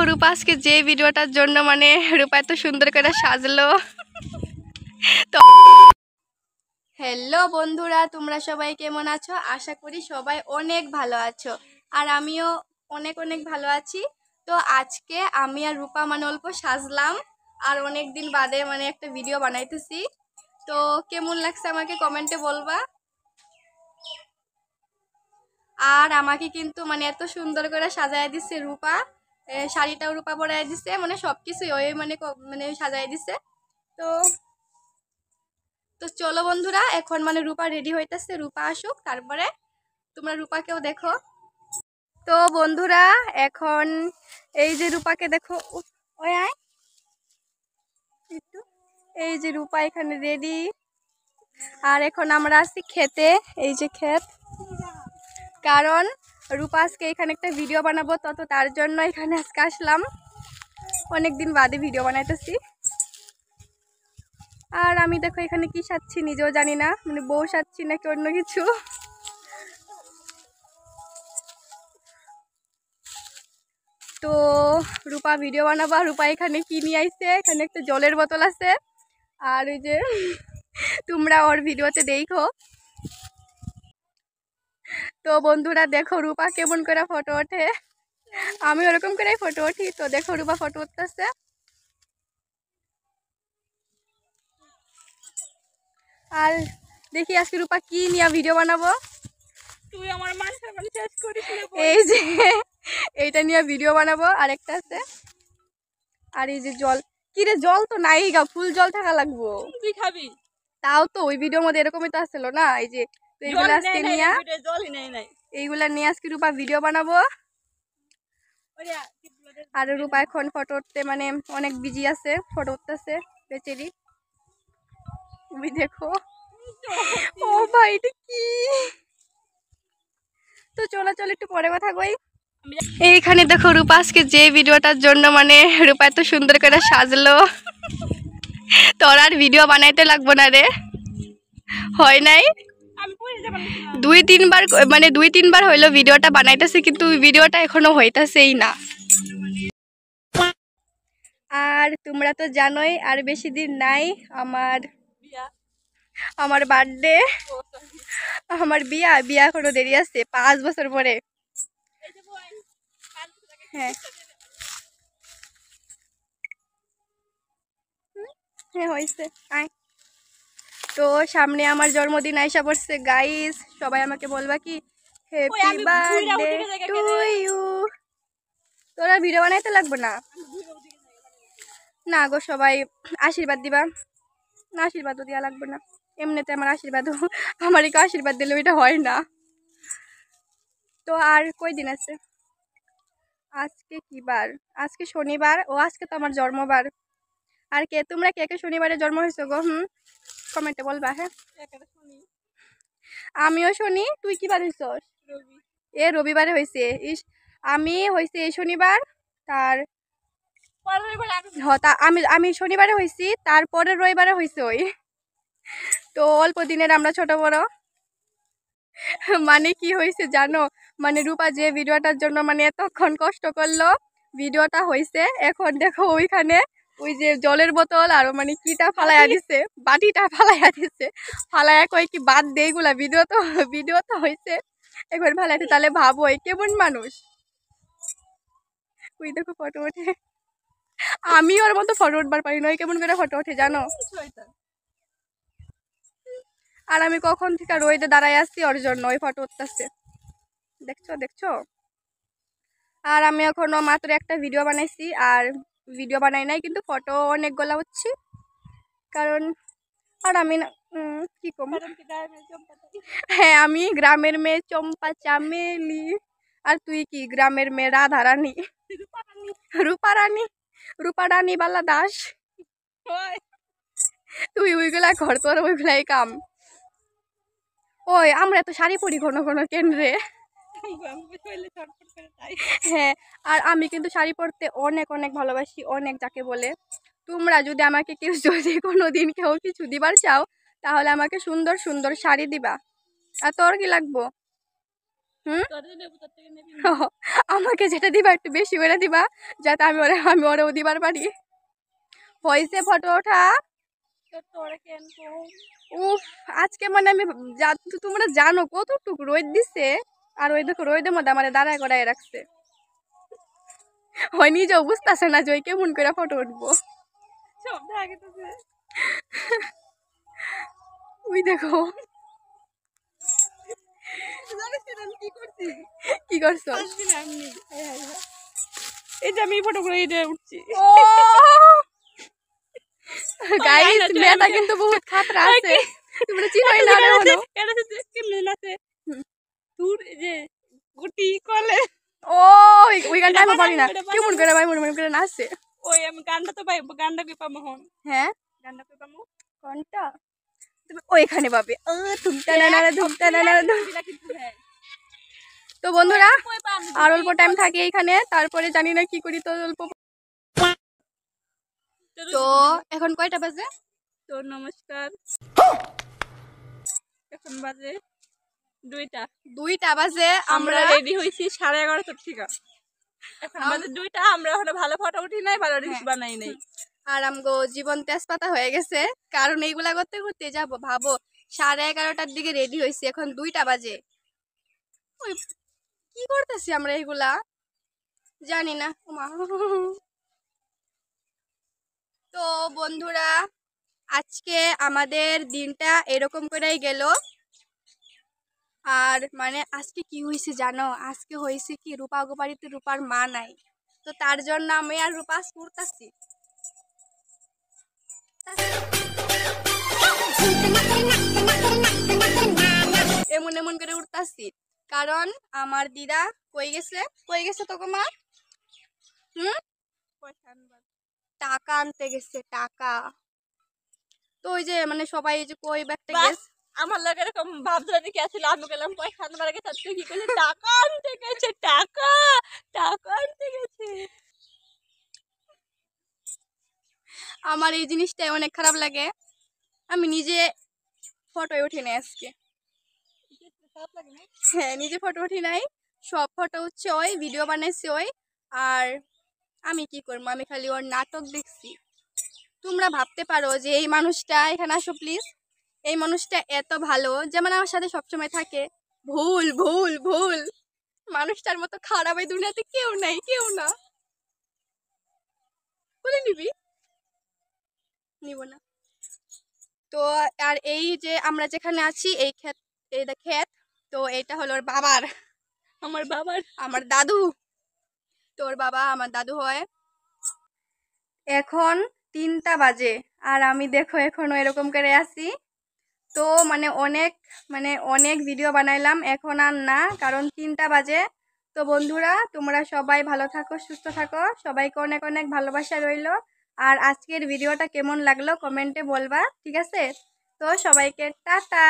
রূপা আজকে যে ভিডিওটার জন্য মানে রূপা এত সুন্দর করে সাজলো। তো হ্যালো বন্ধুরা, তোমরা সবাই কেমন আছো? আশা করি সবাই অনেক ভালো আছো, আর আমিও অনেক অনেক ভালো আছি। তো আজকে আমি আর রূপা মানে অল্প সাজলাম, আর অনেক দিন বাদে মানে একটা ভিডিও বানাইতেছি। তো কেমন লাগছে আমাকে কমেন্টে বলবা। আর আমাকে কিন্তু মানে এত সুন্দর করে সাজায় দিচ্ছে রূপা, শাড়িটাও রূপা পরাই দিছে, মানে সবকিছুই ওই মানে সাজায় দিছে। তো তো চলো বন্ধুরা, এখন মানে রূপা রেডি হইতেছে, রূপা আসুক তারপরে তোমরা রূপাকেও দেখো। তো বন্ধুরা এখন এই যে রূপাকে দেখো, ওই আয় একটু। এই যে রূপা এখানে রেডি, আর এখন আমরা আছি খেতে। এই যে ক্ষেত, কারণ রূপা আজকে এখানে একটা ভিডিও বানাবো, তো তার জন্য এখানে আজকে আসলাম, অনেকদিন বাদে ভিডিও বানাইতেছি। আর আমি দেখো এখানে কি সাজছি নিজেও জানি না, মানে বউ সাজছি নাকি অন্য কিছু। তো রূপা ভিডিও বানাবা, রূপা এখানে কি নিয়ে আইছে, এখানে একটা জলের বোতল আছে, আর ওই যে তোমরা ওর ভিডিওতে দেখো। তো বন্ধুরা দেখো রূপা কেমন করে ফটো ওঠে, আমি ওরকম করে ফটো উঠি। তো দেখো রূপা ফটো উঠতেছে। আর দেখি আজকে রূপা কি নিয়ে ভিডিও বানাবো। তুই আমার মান সম্মান শেষ করিস না। এই যে এইটা নিয়ে ভিডিও বানাবো, আর একটা আছে। আর এই যে জল, কি রে জল তো নাই গা, ফুল জল থাকা লাগবো। তুই খাবি? তাও তো ওই ভিডিওর মধ্যে এরকমই তো আসলো না। এই যে তো এইগুলা আজকে নিয়ে, জলই নেই নাই। এইগুলা নিয়ে আজকে রূপা ভিডিও বানাবো। আর রূপা এখন ফটো উঠতে মানে অনেক বিজি আছে, ফটো উঠতেছে বেচারি। তুমি দেখো, ও ভাই এটা কি। তো চলো চলো একটু পরে কথা কই। এইখানে দেখো রূপা আজকে যে ভিডিওটার জন্য মানে রূপা এত সুন্দর করে সাজলো, তোর আর ভিডিও বানাইতে লাগবো না রে, হয় নাই। দুই তিনবার হইলো ভিডিওটা বানাইতেছে, কিন্তু ভিডিওটা এখনো হইতাছেই না। আর তোমরা তো জানোই আর বেশি দিন নাই আমার বার্থডে, আমার বিয়া এখনো দেরি আছে 5 বছর পরে। হ্যাঁ হ্যাঁ হয়েছে। তো সামনে আমার জন্মদিন আইসা পড়ছে গাইস, সবাই আমাকে বলবা কি হ্যাপি বার্থডে টু ইউ। তোরা ভিডিও বানাইতে লাগবে না, না গো সবাই আশীর্বাদ দিবা। না আশীর্বাদও দেওয়া লাগবে না, এমনিতে আমার আশীর্বাদও আমারই আশীর্বাদ দিলে এটা হয় না। তো আর কই দিন আছে, আজকে কি বার? আজকে শনিবার, ও আজকে তো আমার জন্মবার। আর তোমরা কে কে শনিবারে জন্ম হয়েছো গো? কমেন্টে বলবা। হ্যাঁ আমিও শনি। তুই কি বার হইছস? রবিবারে হয়েছে। আমি হয়েছে এই শনিবার, তার আমি শনিবারে হয়েছি, তারপরের রবিবারে হয়েছে ওই। তো অল্প দিনের আমরা ছোট বড়। মানে কি হয়েছে জানো, মানে রূপা যে ভিডিওটার জন্য মানে এতক্ষণ কষ্ট করলো, ভিডিওটা হয়েছে। এখন দেখো ওইখানে ওই যে জলের বোতল আর মানে কিটা ফালাইয়া দিছে, বাটিটা ফালাইয়া দিছে, ফালাইয়া কই কি বাদ দে এগুলা, ভিডিও তো হয়েছে, এখন ফালাইতে। তাহলে ভাবো কেমন মানুষ। ওই দেখো ফটো ওঠে, আমি ওর মতো ফটো উঠবার পারি না, কেমন করে ফটো ওঠে জানো। আর আমি কখন থেকে রোদে দাঁড়ায় আসছি ওর জন্য, ওই ফটো উঠতেছে, দেখছো। আর আমি এখনো মাত্র একটা ভিডিও বানাইছি, আর ভিডিও বানাই নাই কিন্তু ফটো অনেকগুলা উঠছি, কারণ আর আমি না কি কম। হ্যাঁ আমি গ্রামের মেয়ে চম্পা চামেলি, আর তুই কি গ্রামের মেয়ে রাধা রানী, রূপা রানী বালা দাস। তুই ওইগুলা ঘর, তোর ওইগুলাই কাম। ওই আমরা তো শাড়ি পরি ঘন ঘন কেন্দ্রে। হ্যাঁ আর আমি কিন্তু শাড়ি পরতে অনেক অনেক ভালোবাসি, অনেক, যাকে বলে। তোমরা যদি আমাকে যদি কোনোদিন কেউ কিছু দিবার চাও, তাহলে আমাকে সুন্দর সুন্দর শাড়ি দিবা। আর তোর কি লাগবো? হুম তোর নেবো তোর থেকে নেবি আমাকে যেটা দিবা একটু বেশি করে দিবা, যাতে আমি ওরেও দিবার পারি। হয়েছে ফটো ওঠা। তোরা কেন কম উফ, আজকে মানে আমি তোমরা জানো কতটুকু রোদ দিছে, আর ওই দেখো রোদের মধ্যে আমার দাঁড়ায় করায় রাখছে। হয় নিজেও বুঝতেছে না যে ওই কেমন করে ফটো উঠবো। সব থাকে তো ওই দেখো কি করছি কি করছো। এই যে আমি ফটোগুলো এই যে উঠছি ও গাইস, মেয়েটা কিন্তু বহুত খাতরা আছে, তোমরা চিনোই না রে হলো। কেমনে নাচে দূর এই যে গুটি কলে ও ওই গানটা আমি পারি না, কেমন করে ভাই মনে মনে করে নাচছে। ওই আমি গানটা তো পাই, গানটা কি পাবো হন হ্যাঁ গানটা কি পাবো কোনটা তুমি ওইখানে পাবে, ধুমটা না না ধুমটা না না। তো বন্ধুরা আর অল্প টাইম থাকে এইখানে, তারপরে জানি না কি করি। তো অল্প, তো এখন কয়টা বাজে? তো নমস্কার, এখন বাজে 2টা বাজে, আমরা আমরা রেডি হয়েছি 11:30 থেকে। এখন বাজে 2টা, আমরা হলো ভালো ফটো উঠি নাই, ভালো রিলস বানাই নাই। আর আমগো জীবন তেজপাতা হয়ে গেছে, কারণ এইগুলা করতে করতে যাবো ভাবো 11:30টার দিকে রেডি হয়েছি, এখন 2টা বাজে। ওই কি করতেছি আমরা এইগুলা জানি না। ওমা। তো বন্ধুরা আজকে আমাদের দিনটা এরকম করেই গেল। আর মানে আজকে কি হয়েছে জানো, আজকে হয়েছে কি রূপা গো বাড়িতে রূপার মা নাই, তো তার জন্য আমি আর রূপা করতেছি এমন এমন করে উঠতাছি, কারণ আমার দিদা কই গেছে তোকে মা? টাকা আনতে গেছে, টাকা। তো ওই যে মানে সবাই এই যে কই ব্যাগটা গেছে, আমার লাগে এরকম ভাবধারা কি আছিল, আমি গেলাম পয়সা আনবার আগে তার কি করলে টাকা আনতে গেছে, টাকা টাকা আনতে গেছে। আমার এই জিনিসটাই অনেক খারাপ লাগে, আমি নিজে ফটো উঠি নাই আজকে। হ্যাঁ নিজে ফটো উঠি নাই, সব ফটো হচ্ছে ওই ভিডিও বানাইছে ওই। আর আমি কি করবো, আমি খালি ওর নাটক দেখছি। তোমরা ভাবতে পারো যে এই মানুষটা, এখানে আসো প্লিজ, এই মানুষটা এত ভালো, যেমন আমার সাথে সবসময় থাকে, ভুল ভুল ভুল, মানুষটার মতো খারাপ এই দুনিয়াতে কেউ নাই, কেউ না। বলে নিবি, নিব না। তো আর এই যে আমরা যেখানে আছি এই ক্ষেত, ক্ষেত, তো এটা হলো ওর বাবার, আমার দাদু, তোর বাবা আমার দাদু হয়। এখন 3টা বাজে আর আমি দেখো এখনো এরকম করে আছি। তো মানে অনেক ভিডিও বানাইলাম, এখন আর না, কারণ 3টা বাজে। তো বন্ধুরা তোমরা সবাই ভালো থাকো, সুস্থ থাকো, সবাইকে অনেক অনেক ভালোবাসা রইলো। আর আজকের ভিডিওটা কেমন লাগলো কমেন্টে বলবা, ঠিক আছে? তো সবাইকে টাটা।